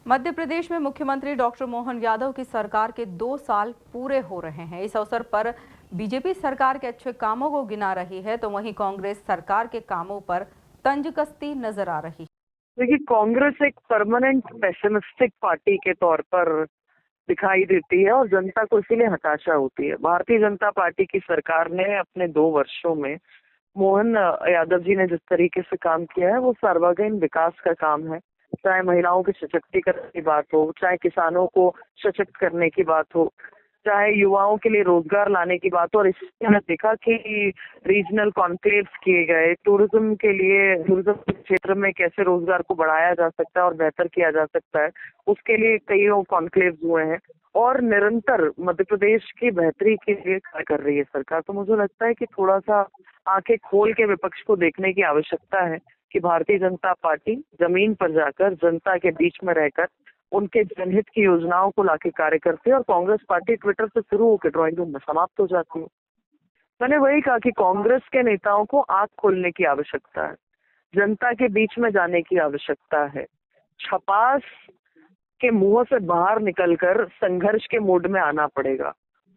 मध्य प्रदेश में मुख्यमंत्री डॉक्टर मोहन यादव की सरकार के 2 साल पूरे हो रहे हैं। इस अवसर पर बीजेपी सरकार के अच्छे कामों को गिना रही है, तो वहीं कांग्रेस सरकार के कामों पर तंज कसती नजर आ रही है। देखिए, कांग्रेस एक परमानेंट पेसिमिस्टिक पार्टी के तौर पर दिखाई देती है और जनता को इसीलिए हताशा होती है। भारतीय जनता पार्टी की सरकार ने अपने 2 वर्षों में मोहन यादव जी ने जिस तरीके से काम किया है वो सर्वांगीण विकास का काम है। चाहे महिलाओं के सशक्तिकरण की बात हो, चाहे किसानों को सशक्त करने की बात हो, चाहे युवाओं के लिए रोजगार लाने की बात हो। और इससे हमने देखा कि रीजनल कॉन्क्लेव्स किए गए, टूरिज्म के लिए टूरिज्म क्षेत्र में कैसे रोजगार को बढ़ाया जा सकता है और बेहतर किया जा सकता है, उसके लिए कई कॉन्क्लेव्स हुए हैं और निरंतर मध्य प्रदेश की बेहतरी के लिए कार्य कर रही है सरकार। तो मुझे लगता है कि थोड़ा सा आंखें खोल के विपक्ष को देखने की आवश्यकता है कि भारतीय जनता पार्टी जमीन पर जाकर जनता के बीच में रहकर उनके जनहित की योजनाओं को लाके कार्य करती है और कांग्रेस पार्टी ट्विटर से शुरू होकर ड्राइंग रूम में समाप्त हो जाती है। मैंने वही कहा कि कांग्रेस के नेताओं को आंख खोलने की आवश्यकता है, जनता के बीच में जाने की आवश्यकता है, छपास के मुंह से बाहर निकलकर संघर्ष के मोड में आना पड़ेगा।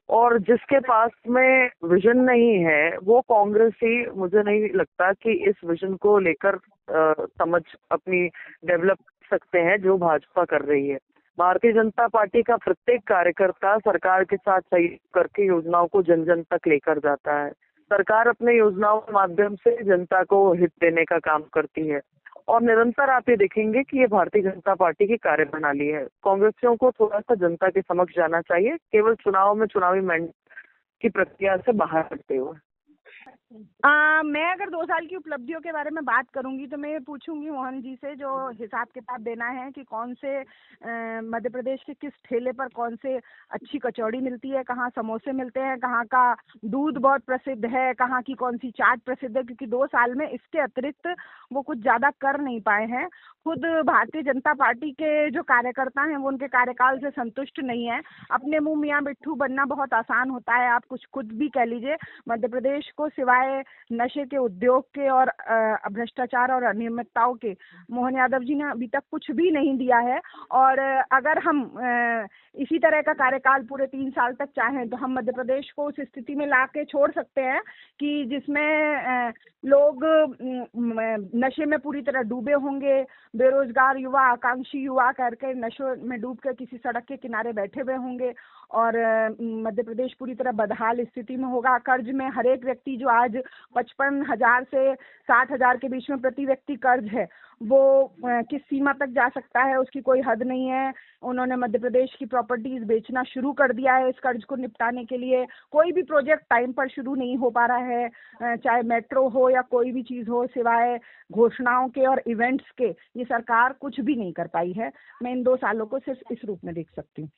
और जिसके पास में विजन नहीं है वो कांग्रेस ही, मुझे नहीं लगता कि इस विजन को लेकर समझ अपनी डेवलप सकते हैं जो भाजपा कर रही है। भारतीय जनता पार्टी का प्रत्येक कार्यकर्ता सरकार के साथ सहयोग करके योजनाओं को जन जन तक लेकर जाता है। सरकार अपने योजनाओं के माध्यम से जनता को हित देने का काम करती है और निरंतर आप ये देखेंगे कि ये भारतीय जनता पार्टी की कार्यप्रणाली है। कांग्रेसियों को थोड़ा सा जनता के समक्ष जाना चाहिए, केवल चुनाव में चुनावी मैंडेट की प्रक्रिया से बाहर हटते हुए। मैं अगर 2 साल की उपलब्धियों के बारे में बात करूंगी तो मैं ये पूछूंगी मोहन जी से, जो हिसाब किताब देना है कि कौन से मध्य प्रदेश के किस ठेले पर कौन से अच्छी कचौड़ी मिलती है, कहाँ समोसे मिलते हैं, कहाँ का दूध बहुत प्रसिद्ध है, कहाँ की कौन सी चाट प्रसिद्ध है। क्योंकि 2 साल में इसके अतिरिक्त वो कुछ ज्यादा कर नहीं पाए हैं। खुद भारतीय जनता पार्टी के जो कार्यकर्ता हैं वो उनके कार्यकाल से संतुष्ट नहीं है। अपने मुंह मियां बिट्ठू बनना बहुत आसान होता है, आप कुछ खुद भी कह लीजिए। मध्य प्रदेश को सिवाय नशे के उद्योग के और भ्रष्टाचार और अनियमितताओं के मोहन यादव जी ने अभी तक कुछ भी नहीं दिया है। और अगर हम इसी तरह का कार्यकाल पूरे 3 साल तक चाहें तो हम मध्य प्रदेश को उस स्थिति में ला के छोड़ सकते हैं कि जिसमें लोग नशे में पूरी तरह डूबे होंगे, बेरोजगार युवा, आकांक्षी युवा करके नशे में डूब कर किसी सड़क के किनारे बैठे हुए होंगे और मध्य प्रदेश पूरी तरह बदहाल स्थिति में होगा। कर्ज में हर एक व्यक्ति जो आज 55,000 से 60,000 के बीच में प्रति व्यक्ति कर्ज है, वो किस सीमा तक जा सकता है उसकी कोई हद नहीं है। उन्होंने मध्य प्रदेश की प्रॉपर्टीज बेचना शुरू कर दिया है इस कर्ज को निपटाने के लिए। कोई भी प्रोजेक्ट टाइम पर शुरू नहीं हो पा रहा है, चाहे मेट्रो हो या कोई भी चीज हो, सिवाय घोषणाओं के और इवेंट्स के ये सरकार कुछ भी नहीं कर पाई है। मैं इन 2 सालों को सिर्फ इस रूप में देख सकती हूँ।